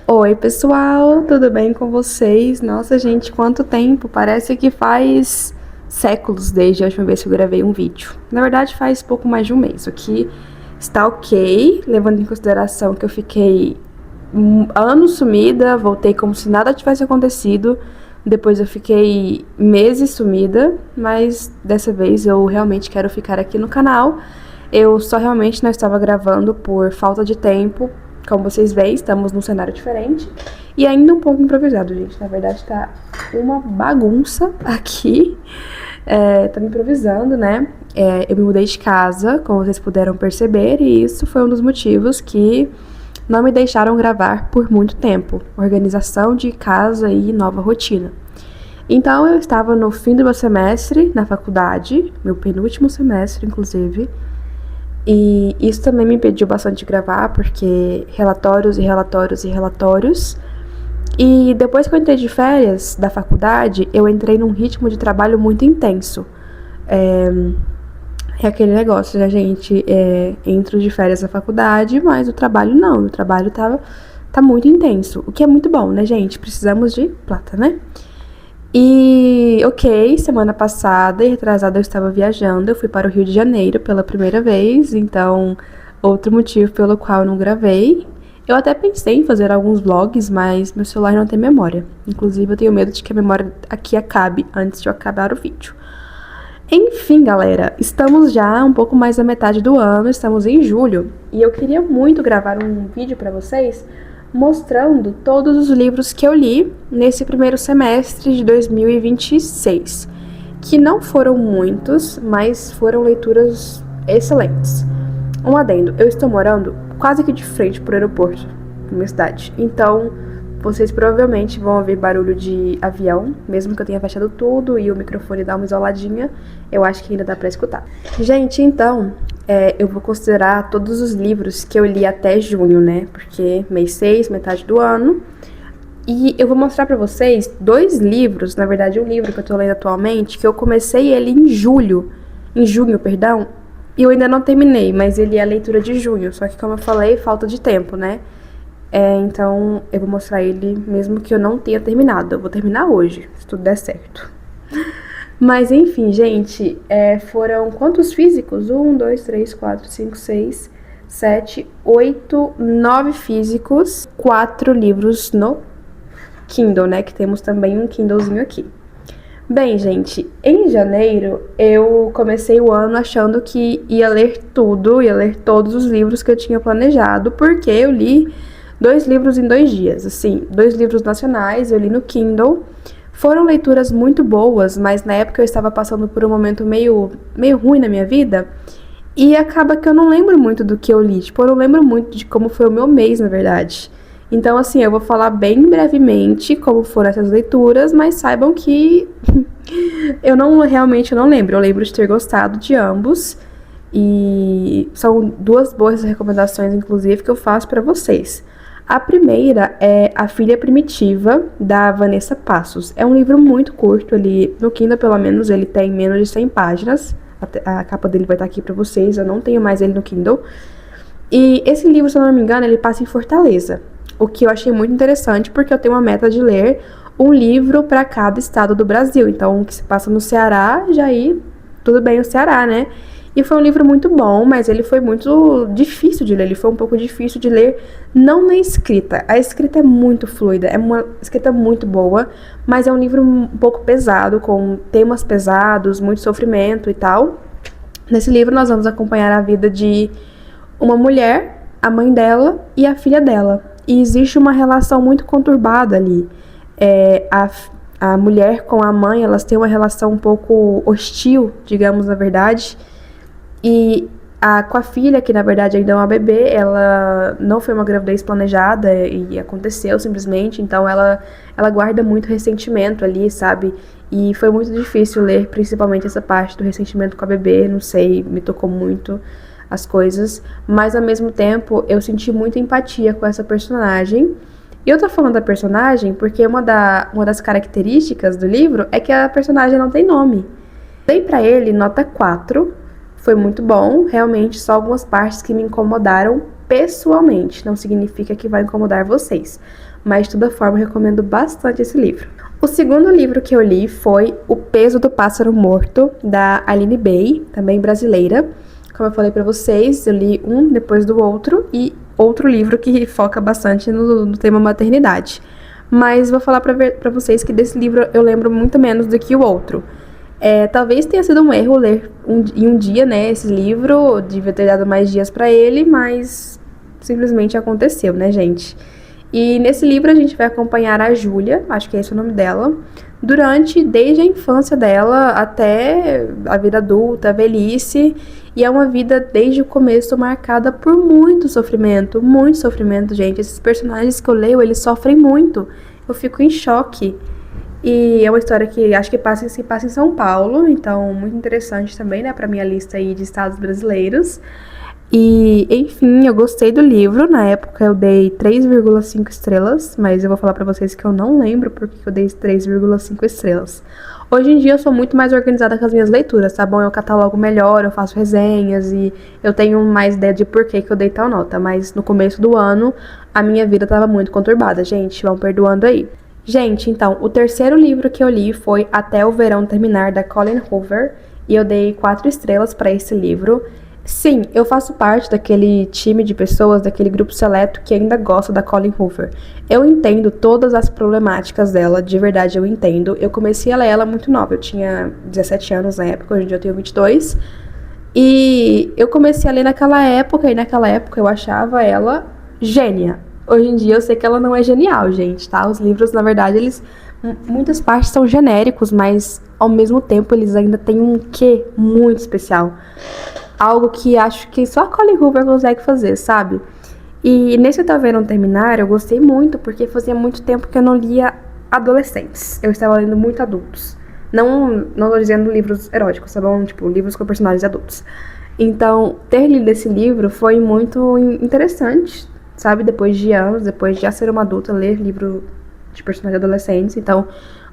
Oi, pessoal, tudo bem com vocês? Nossa, gente, quanto tempo! Parece que faz séculos desde a última vez que eu gravei um vídeo. Na verdade, faz pouco mais de um mês. O que está ok, levando em consideração que eu fiquei anos sumida, voltei como se nada tivesse acontecido. Depois eu fiquei meses sumida, mas dessa vez eu realmente quero ficar aqui no canal. Eu só realmente não estava gravando por falta de tempo. Como vocês veem, estamos num cenário diferente e ainda um pouco improvisado, gente. Na verdade, tá uma bagunça aqui. Tô me improvisando, né? Eu me mudei de casa, como vocês puderam perceber, e isso foi um dos motivos que não me deixaram gravar por muito tempo. Organização de casa e nova rotina. Então, eu estava no fim do meu semestre na faculdade, meu penúltimo semestre, inclusive. E isso também me impediu bastante de gravar, porque relatórios e relatórios e relatórios. E depois que eu entrei de férias da faculdade, eu entrei num ritmo de trabalho muito intenso. É aquele negócio, né, gente? Entro de férias da faculdade, mas o trabalho não. O trabalho tá muito intenso, o que é muito bom, né, gente? Precisamos de plata, né? E, ok, semana passada e retrasada eu estava viajando, eu fui para o Rio de Janeiro pela primeira vez, então outro motivo pelo qual eu não gravei. Eu até pensei em fazer alguns vlogs, mas meu celular não tem memória. Inclusive eu tenho medo de que a memória aqui acabe antes de eu acabar o vídeo. Enfim, galera, estamos já um pouco mais da metade do ano, estamos em julho, e eu queria muito gravar um vídeo para vocês mostrando todos os livros que eu li nesse primeiro semestre de 2026, que não foram muitos, mas foram leituras excelentes. Um adendo, eu estou morando quase que de frente para o aeroporto da minha cidade, então vocês provavelmente vão ouvir barulho de avião, mesmo que eu tenha fechado tudo e o microfone dá uma isoladinha, eu acho que ainda dá pra escutar. Gente, então, eu vou considerar todos os livros que eu li até junho, né? Porque mês 6, metade do ano. E eu vou mostrar pra vocês dois livros, na verdade um livro que eu tô lendo atualmente, que eu comecei ele em junho, perdão, e eu ainda não terminei, mas ele é a leitura de junho, só que como eu falei, falta de tempo, né? Então eu vou mostrar ele mesmo que eu não tenha terminado. Eu vou terminar hoje, se tudo der certo. Mas enfim, gente, foram quantos físicos? 1, 2, 3, 4, 5, 6, 7, 8, 9 físicos, 4 livros no Kindle, né? Que temos também um Kindlezinho aqui. Bem, gente, em janeiro eu comecei o ano achando que ia ler tudo, ia ler todos os livros que eu tinha planejado, porque eu li 2 livros em 2 dias, assim, 2 livros nacionais, eu li no Kindle. Foram leituras muito boas, mas na época eu estava passando por um momento meio ruim na minha vida, e acaba que eu não lembro muito do que eu li, tipo, eu não lembro muito de como foi o meu mês, na verdade. Então, assim, eu vou falar bem brevemente como foram essas leituras, mas saibam que realmente não lembro. Eu lembro de ter gostado de ambos, e são 2 boas recomendações, inclusive, que eu faço para vocês. A primeira é A Filha Primitiva, da Vanessa Passos. É um livro muito curto, no Kindle pelo menos ele tem menos de 100 páginas. A capa dele vai estar aqui pra vocês, eu não tenho mais ele no Kindle. E esse livro, se eu não me engano, ele passa em Fortaleza. O que eu achei muito interessante, porque eu tenho uma meta de ler um livro para cada estado do Brasil. Então, o que se passa no Ceará, já aí, tudo bem o Ceará, né? E foi um livro muito bom, mas ele foi muito difícil de ler. Ele foi um pouco difícil de ler, não na escrita. A escrita é muito fluida, é uma escrita muito boa, mas é um livro um pouco pesado, com temas pesados, muito sofrimento e tal. Nesse livro nós vamos acompanhar a vida de uma mulher, a mãe dela e a filha dela. E existe uma relação muito conturbada ali. A mulher com a mãe, elas têm uma relação um pouco hostil, digamos, na verdade. E com a filha, que na verdade ainda é uma bebê, ela não foi uma gravidez planejada e aconteceu simplesmente, então ela guarda muito ressentimento ali, sabe? E foi muito difícil ler, principalmente essa parte do ressentimento com a bebê, não sei, me tocou muito as coisas, mas ao mesmo tempo eu senti muita empatia com essa personagem. E eu tô falando da personagem porque uma das características do livro é que a personagem não tem nome. Dei pra ele nota 4. Foi muito bom, realmente, só algumas partes que me incomodaram pessoalmente. Não significa que vai incomodar vocês. mas de toda forma eu recomendo bastante esse livro. O segundo livro que eu li foi O Peso do Pássaro Morto, da Aline Bay, também brasileira. Como eu falei pra vocês, eu li um depois do outro e outro livro que foca bastante no tema maternidade. Mas vou falar pra vocês que desse livro eu lembro muito menos do que o outro. Talvez tenha sido um erro ler em um dia, né, esse livro, devia ter dado mais dias pra ele, mas simplesmente aconteceu, né, gente? E nesse livro a gente vai acompanhar a Júlia, acho que é esse o nome dela, desde a infância dela até a vida adulta, a velhice, e é uma vida desde o começo marcada por muito sofrimento, gente. Esses personagens que eu leio, eles sofrem muito, eu fico em choque. E é uma história que acho que se passa em São Paulo, então muito interessante também, né, pra minha lista aí de estados brasileiros. E, enfim, eu gostei do livro. Na época eu dei 3,5 estrelas, mas eu vou falar pra vocês que eu não lembro porque eu dei 3,5 estrelas. Hoje em dia eu sou muito mais organizada com as minhas leituras, tá bom? Eu catalogo melhor, eu faço resenhas e eu tenho mais ideia de por que eu dei tal nota. Mas no começo do ano a minha vida tava muito conturbada, gente, vão perdoando aí. Gente, então, o terceiro livro que eu li foi Até o Verão Terminar, da Colleen Hoover, e eu dei 4 estrelas pra esse livro. Sim, eu faço parte daquele time de pessoas, daquele grupo seleto que ainda gosta da Colleen Hoover. Eu entendo todas as problemáticas dela, de verdade eu entendo. Eu comecei a ler ela muito nova, eu tinha 17 anos na época, hoje em dia eu tenho 22. E eu comecei a ler naquela época, e naquela época eu achava ela gênia. Hoje em dia eu sei que ela não é genial, gente, tá? Os livros, na verdade, muitas partes são genéricos, mas ao mesmo tempo eles ainda têm um quê muito especial. Algo que acho que só a Colleen Hoover consegue fazer, sabe? E nesse Até o Verão Terminar, eu gostei muito, porque fazia muito tempo que eu não lia adolescentes. Eu estava lendo muito adultos. Não tô dizendo livros eróticos, tá bom? Tipo, livros com personagens adultos. Então, ter lido esse livro foi muito interessante, sabe? Depois de anos, depois de já ser uma adulta, ler livro de personagens adolescentes. Então,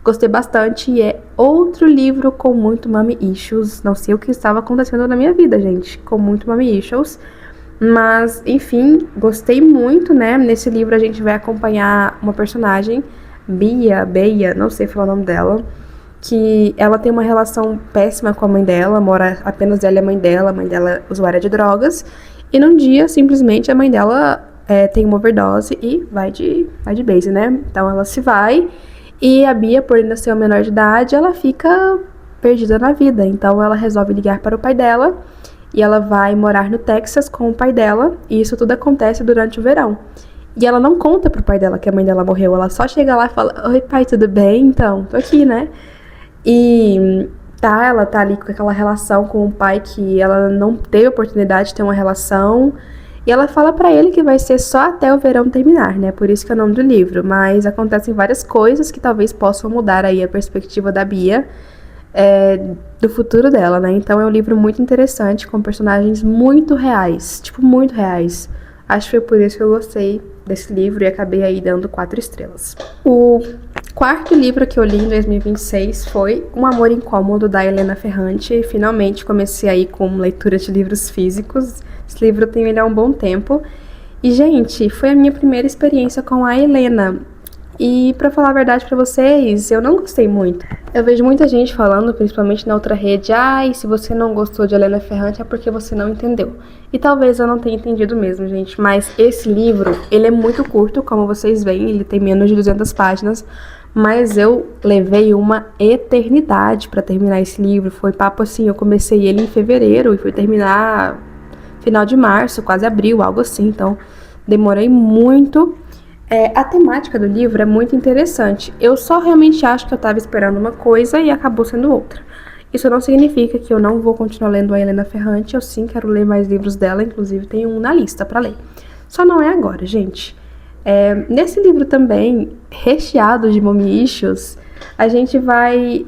gostei bastante e é outro livro com muito mommy issues. Não sei o que estava acontecendo na minha vida, gente, com muito mommy issues. Mas, enfim, gostei muito, né? Nesse livro a gente vai acompanhar uma personagem, Beia, não sei falar o nome dela, que ela tem uma relação péssima com a mãe dela, mora apenas ela e a mãe dela é usuária de drogas. E num dia, simplesmente, a mãe dela tem uma overdose e vai de base, né? Então ela se vai. E a Bia, por ainda ser uma menor de idade, ela fica perdida na vida. Então ela resolve ligar para o pai dela e ela vai morar no Texas com o pai dela. E isso tudo acontece durante o verão. E ela não conta pro pai dela que a mãe dela morreu. Ela só chega lá e fala: Oi, pai, tudo bem? Então, tô aqui, né? E ela tá ali com aquela relação com o pai que ela não teve oportunidade de ter uma relação. E ela fala pra ele que vai ser só até o verão terminar, né? Por isso que é o nome do livro. Mas acontecem várias coisas que talvez possam mudar aí a perspectiva da Bia, do futuro dela, né? Então é um livro muito interessante, com personagens muito reais. Tipo, muito reais. Acho que foi por isso que eu gostei desse livro e acabei aí dando 4 estrelas. O quarto livro que eu li em 2026 foi Um Amor Incômodo, da Helena Ferrante. Finalmente comecei aí com leitura de livros físicos. Esse livro eu tenho ele há um bom tempo. E, gente, foi a minha primeira experiência com a Helena. E, pra falar a verdade pra vocês, eu não gostei muito. Eu vejo muita gente falando, principalmente na outra rede: ai, se você não gostou de Helena Ferrante é porque você não entendeu. E talvez eu não tenha entendido mesmo, gente. Mas esse livro, ele é muito curto, como vocês veem. Ele tem menos de 200 páginas. Mas eu levei uma eternidade pra terminar esse livro. Foi papo assim, eu comecei ele em fevereiro e fui terminar final de março, quase abril, algo assim. Então, demorei muito. A temática do livro é muito interessante. Eu só realmente acho que eu tava esperando uma coisa e acabou sendo outra. Isso não significa que eu não vou continuar lendo a Helena Ferrante. Eu sim quero ler mais livros dela, inclusive tem um na lista pra ler. Só não é agora, gente. Nesse livro também, recheado de mommy issues, a gente vai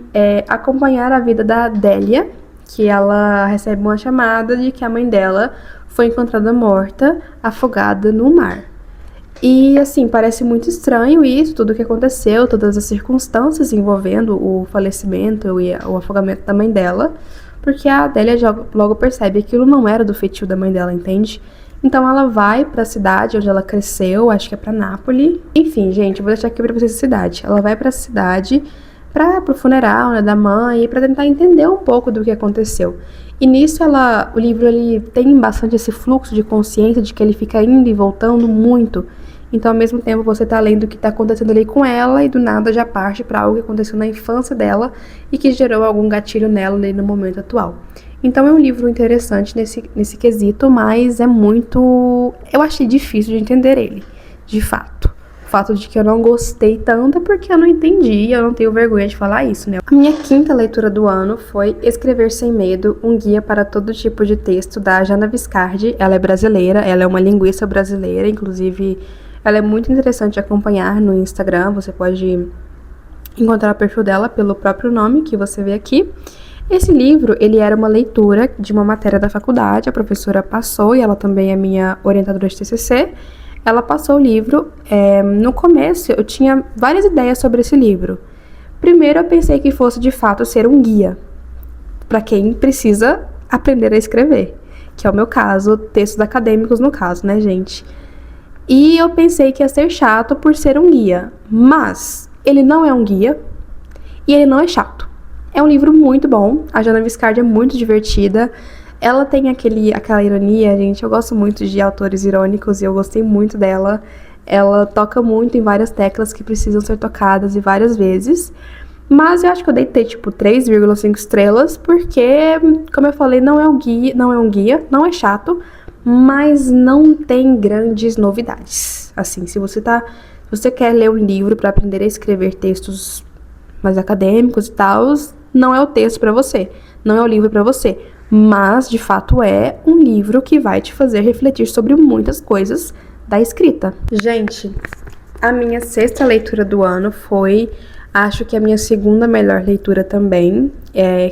acompanhar a vida da Délia, que ela recebe uma chamada de que a mãe dela foi encontrada morta, afogada no mar. E, assim, parece muito estranho isso, tudo o que aconteceu, todas as circunstâncias envolvendo o falecimento e o afogamento da mãe dela, porque a Adélia logo percebe que aquilo não era do feitio da mãe dela, entende? Então ela vai pra cidade onde ela cresceu, acho que é pra Nápoles. Enfim, gente, eu vou deixar aqui pra vocês a cidade. Ela vai pra cidade pro funeral, né, da mãe, pra tentar entender um pouco do que aconteceu. E nisso o livro ele tem bastante esse fluxo de consciência de que ele fica indo e voltando muito. Então, ao mesmo tempo, você tá lendo o que tá acontecendo ali com ela e do nada já parte pra algo que aconteceu na infância dela e que gerou algum gatilho nela ali no momento atual. Então, é um livro interessante nesse quesito, mas é muito... Eu achei difícil de entender ele, de fato. O fato de que eu não gostei tanto é porque eu não entendi e eu não tenho vergonha de falar isso, né? A minha quinta leitura do ano foi Escrever Sem Medo, um guia para todo tipo de texto, da Jana Viscardi. Ela é brasileira, ela é uma linguista brasileira, inclusive ela é muito interessante de acompanhar no Instagram, você pode encontrar o perfil dela pelo próprio nome que você vê aqui. Esse livro, ele era uma leitura de uma matéria da faculdade, a professora passou, e ela também é minha orientadora de TCC, ela passou o livro. No começo, eu tinha várias ideias sobre esse livro. Primeiro, eu pensei que fosse, de fato, ser um guia para quem precisa aprender a escrever, que é o meu caso, textos acadêmicos no caso, né, gente? E eu pensei que ia ser chato por ser um guia, mas ele não é um guia e ele não é chato. É um livro muito bom, a Jana Viscardi é muito divertida, ela tem aquela ironia, gente, eu gosto muito de autores irônicos e eu gostei muito dela. Ela toca muito em várias teclas que precisam ser tocadas e várias vezes, mas eu acho que eu dei tipo 3,5 estrelas, porque, como eu falei, não é um guia, não é chato, mas não tem grandes novidades. Assim, se você quer ler um livro para aprender a escrever textos mais acadêmicos e tal, não é o texto para você, não é o livro para você, mas de fato é um livro que vai te fazer refletir sobre muitas coisas da escrita. Gente, a minha sexta leitura do ano foi, acho que a minha segunda melhor leitura também,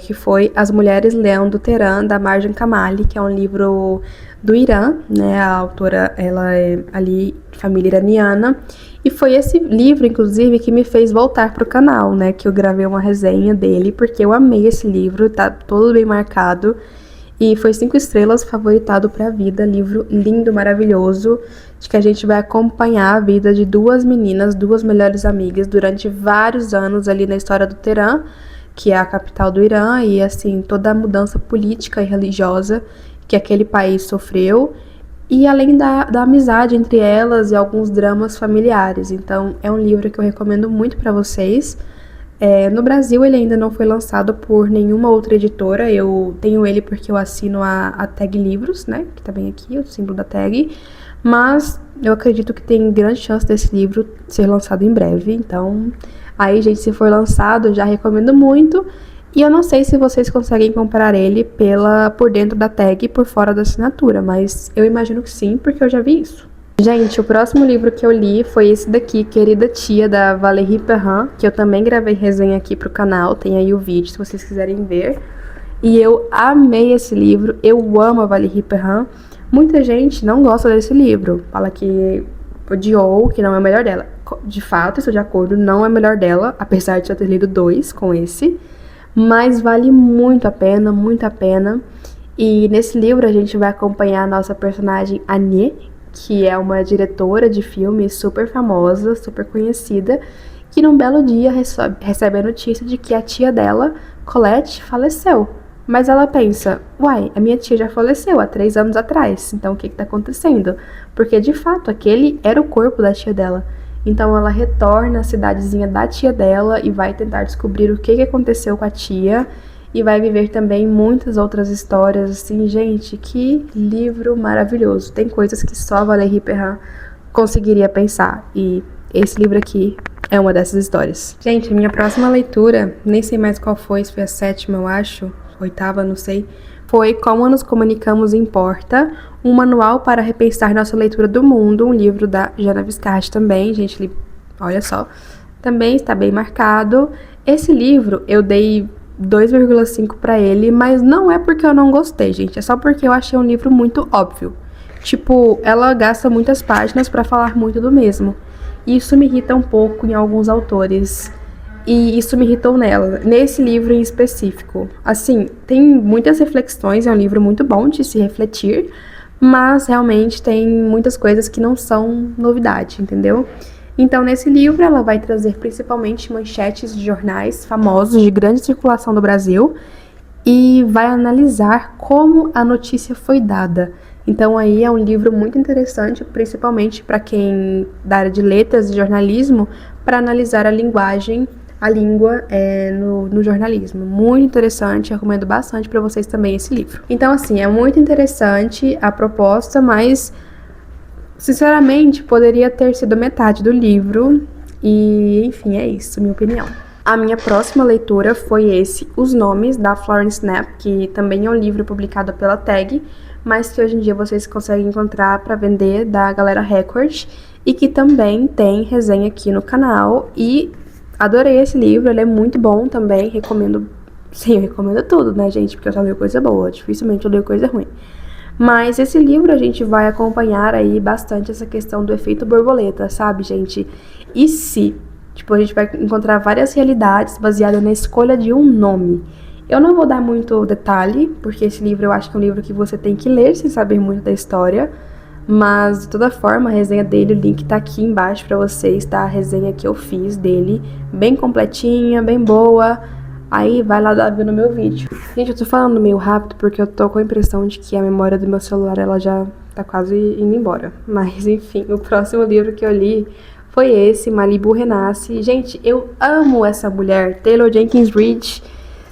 que foi As Mulheres Leão do Teherã, da Marjan Kamali, que é um livro do Irã, né? A autora, ela é ali de família iraniana, e foi esse livro, inclusive, que me fez voltar pro canal, né? Que eu gravei uma resenha dele, porque eu amei esse livro, tá todo bem marcado, e foi 5 estrelas, favoritado pra vida, livro lindo, maravilhoso, de que a gente vai acompanhar a vida de duas meninas, duas melhores amigas, durante vários anos ali na história do Teherã, que é a capital do Irã, e assim, toda a mudança política e religiosa que aquele país sofreu, e além da amizade entre elas e alguns dramas familiares. Então, é um livro que eu recomendo muito para vocês. No Brasil, ele ainda não foi lançado por nenhuma outra editora. Eu tenho ele porque eu assino a Tag Livros, né? Que tá bem aqui, o símbolo da tag. Mas eu acredito que tem grande chance desse livro ser lançado em breve. Então, aí, gente, se for lançado, eu já recomendo muito. E eu não sei se vocês conseguem comprar ele por dentro da tag e por fora da assinatura, mas eu imagino que sim, porque eu já vi isso. Gente, o próximo livro que eu li foi esse daqui, Querida Tia, da Valérie Perrin, que eu também gravei resenha aqui pro canal, tem aí o vídeo se vocês quiserem ver. E eu amei esse livro, eu amo a Valérie Perrin. Muita gente não gosta desse livro, fala que odiou, que não é o melhor dela. De fato, estou de acordo, não é o melhor dela, apesar de já ter lido 2 com esse. Mas vale muito a pena, muito a pena. E nesse livro a gente vai acompanhar a nossa personagem Annie, que é uma diretora de filme super famosa, super conhecida, que num belo dia recebe a notícia de que a tia dela, Colette, faleceu. Mas ela pensa, uai, a minha tia já faleceu há 3 anos atrás, então o que tá acontecendo? Porque de fato aquele era o corpo da tia dela. Então ela retorna à cidadezinha da tia dela e vai tentar descobrir o que aconteceu com a tia e vai viver também muitas outras histórias, assim, gente, que livro maravilhoso. Tem coisas que só a Valérie Perrin conseguiria pensar e esse livro aqui é uma dessas histórias. Gente, minha próxima leitura, nem sei mais qual foi, se foi a 7ª, eu acho, 8ª, não sei, foi Como Nos Comunicamos Importa, um manual para repensar nossa leitura do mundo, um livro da Jana Viscardi também, gente, olha só, também está bem marcado. Esse livro eu dei 2,5 para ele, mas não é porque eu não gostei, gente, é só porque eu achei um livro muito óbvio. Tipo, ela gasta muitas páginas para falar muito do mesmo. E isso me irrita um pouco em alguns autores. E isso me irritou nela, nesse livro em específico. Assim, tem muitas reflexões, é um livro muito bom de se refletir, mas realmente tem muitas coisas que não são novidade, entendeu? Então, nesse livro, ela vai trazer principalmente manchetes de jornais famosos de grande circulação do Brasil e vai analisar como a notícia foi dada. Então, aí é um livro muito interessante, principalmente para quem da área de letras e jornalismo, para analisar a linguagem, a língua no jornalismo. Muito interessante, recomendo bastante para vocês também esse livro. Então, assim, é muito interessante a proposta, mas sinceramente, poderia ter sido metade do livro e, enfim, é isso, minha opinião. A minha próxima leitura foi Os Nomes, da Florence Knapp, que também é um livro publicado pela Tag, mas que hoje em dia vocês conseguem encontrar para vender da Galera Record e que também tem resenha aqui no canal. E adorei esse livro, ele é muito bom também, recomendo. Sim, eu recomendo tudo, né, gente? Porque eu só leio coisa boa, dificilmente eu leio coisa ruim. Mas esse livro a gente vai acompanhar aí bastante essa questão do efeito borboleta, sabe, gente? E se, tipo, a gente vai encontrar várias realidades baseadas na escolha de um nome. Eu não vou dar muito detalhe, porque esse livro eu acho que é um livro que você tem que ler sem saber muito da história. Mas, de toda forma, a resenha dele, o link tá aqui embaixo pra vocês, tá? A resenha que eu fiz dele, bem completinha, bem boa. Aí vai lá ver no meu vídeo. Gente, eu tô falando meio rápido porque eu tô com a impressão de que a memória do meu celular, ela já tá quase indo embora. Mas, enfim, o próximo livro que eu li foi esse, Malibu Renasce. Gente, eu amo essa mulher, Taylor Jenkins Reid.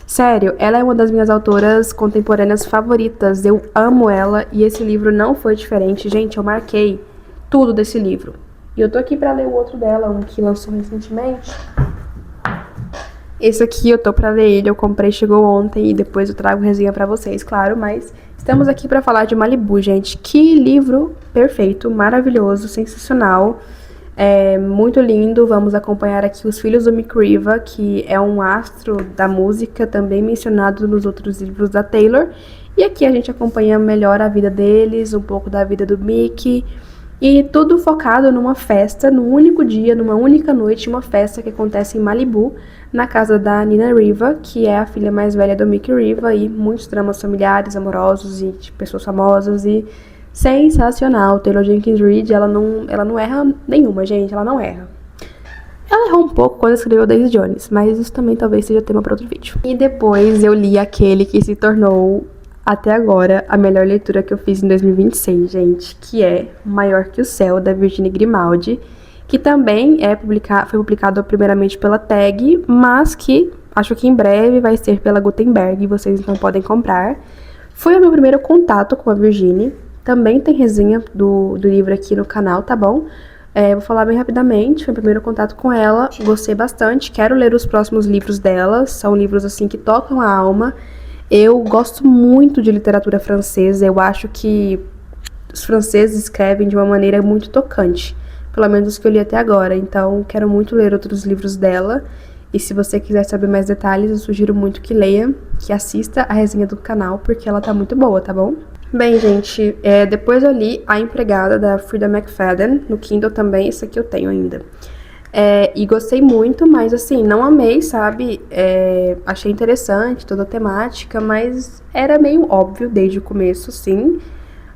Sério, ela é uma das minhas autoras contemporâneas favoritas. Eu amo ela e esse livro não foi diferente. Gente, eu marquei tudo desse livro. E eu tô aqui pra ler o outro dela, um que lançou recentemente. Esse aqui eu tô pra ler ele, eu comprei, chegou ontem e depois eu trago resenha pra vocês, claro, mas estamos aqui pra falar de Malibu, gente. Que livro perfeito, maravilhoso, sensacional, muito lindo. Vamos acompanhar aqui os filhos do Mick Riva, que é um astro da música, também mencionado nos outros livros da Taylor. E aqui a gente acompanha melhor a vida deles, um pouco da vida do Mick. E tudo focado numa festa, num único dia, numa única noite, uma festa que acontece em Malibu, na casa da Nina Riva, que é a filha mais velha do Mick Riva, e muitos dramas familiares, amorosos e de pessoas famosas, e sensacional. Taylor Jenkins Reid, ela não erra nenhuma, gente, ela não erra. Ela errou um pouco quando escreveu Daisy Jones, mas isso também talvez seja tema para outro vídeo. E depois eu li aquele que se tornou até agora a melhor leitura que eu fiz em 2026, gente, que é Maior que o Céu, da Virginia Grimaldi, que também foi publicado primeiramente pela Tag, mas que acho que em breve vai ser pela Gutenberg, vocês então podem comprar. Foi o meu primeiro contato com a Virginia, também tem resenha do livro aqui no canal, tá bom? Vou falar bem rapidamente, foi o primeiro contato com ela, gostei bastante, quero ler os próximos livros dela, são livros assim que tocam a alma. Eu gosto muito de literatura francesa, eu acho que os franceses escrevem de uma maneira muito tocante, pelo menos os que eu li até agora, então quero muito ler outros livros dela, e se você quiser saber mais detalhes, eu sugiro muito que leia, que assista a resenha do canal, porque ela tá muito boa, tá bom? Bem, gente, depois eu li A Empregada, da Frida McFadden, no Kindle também, esse aqui eu tenho ainda. E gostei muito, mas assim, não amei, sabe? Achei interessante toda a temática, mas era meio óbvio desde o começo, sim.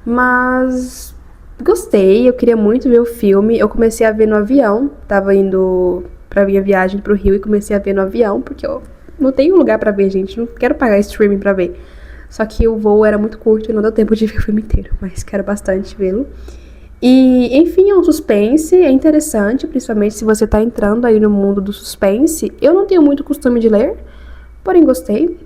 Mas gostei, eu queria muito ver o filme. Eu comecei a ver no avião, tava indo pra minha viagem pro Rio e comecei a ver no avião, porque eu não tenho lugar pra ver, gente, não quero pagar streaming pra ver. Só que o voo era muito curto e não deu tempo de ver o filme inteiro, mas quero bastante vê-lo. E, enfim, é um suspense, é interessante, principalmente se você tá entrando aí no mundo do suspense. Eu não tenho muito costume de ler, porém gostei.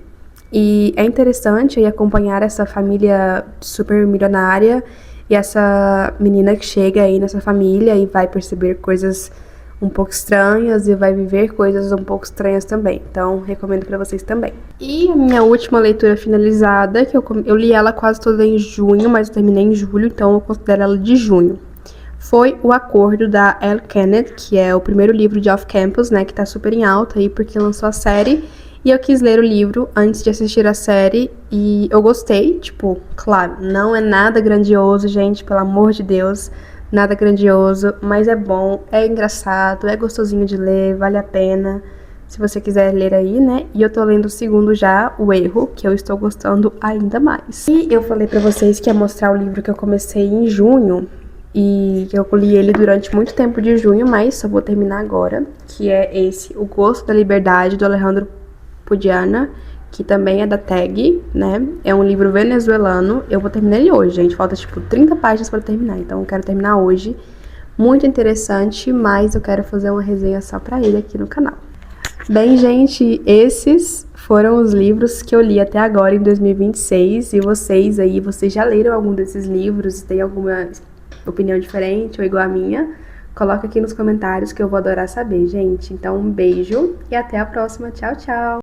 E é interessante aí acompanhar essa família super milionária e essa menina que chega aí nessa família e vai perceber coisas um pouco estranhas e vai viver coisas um pouco estranhas também. Então, recomendo pra vocês também. E a minha última leitura finalizada, que eu li ela quase toda em junho, mas eu terminei em julho, então eu considero ela de junho. Foi O Acordo, da Elle Kenneth, que é o primeiro livro de Off Campus, né, que tá super em alta aí porque lançou a série. E eu quis ler o livro antes de assistir a série e eu gostei, tipo, claro, não é nada grandioso, gente, pelo amor de Deus. Nada grandioso, mas é bom, é engraçado, é gostosinho de ler, vale a pena. se você quiser ler aí, né? E eu tô lendo o segundo já, O Erro, que eu estou gostando ainda mais. E eu falei pra vocês que ia mostrar o livro que eu comecei em junho, e que eu li ele durante muito tempo de junho, mas só vou terminar agora, que é esse, O Gosto da Liberdade, do Alejandro Pudiana, que também é da Tag, né? É um livro venezuelano. Eu vou terminar ele hoje, gente. Falta, tipo, 30 páginas pra terminar, então eu quero terminar hoje. Muito interessante, mas eu quero fazer uma resenha só pra ele aqui no canal. Bem, gente, esses foram os livros que eu li até agora em 2026. E vocês aí, vocês já leram algum desses livros? Tem alguma opinião diferente ou igual a minha? Coloca aqui nos comentários que eu vou adorar saber, gente. Então, um beijo e até a próxima. Tchau, tchau!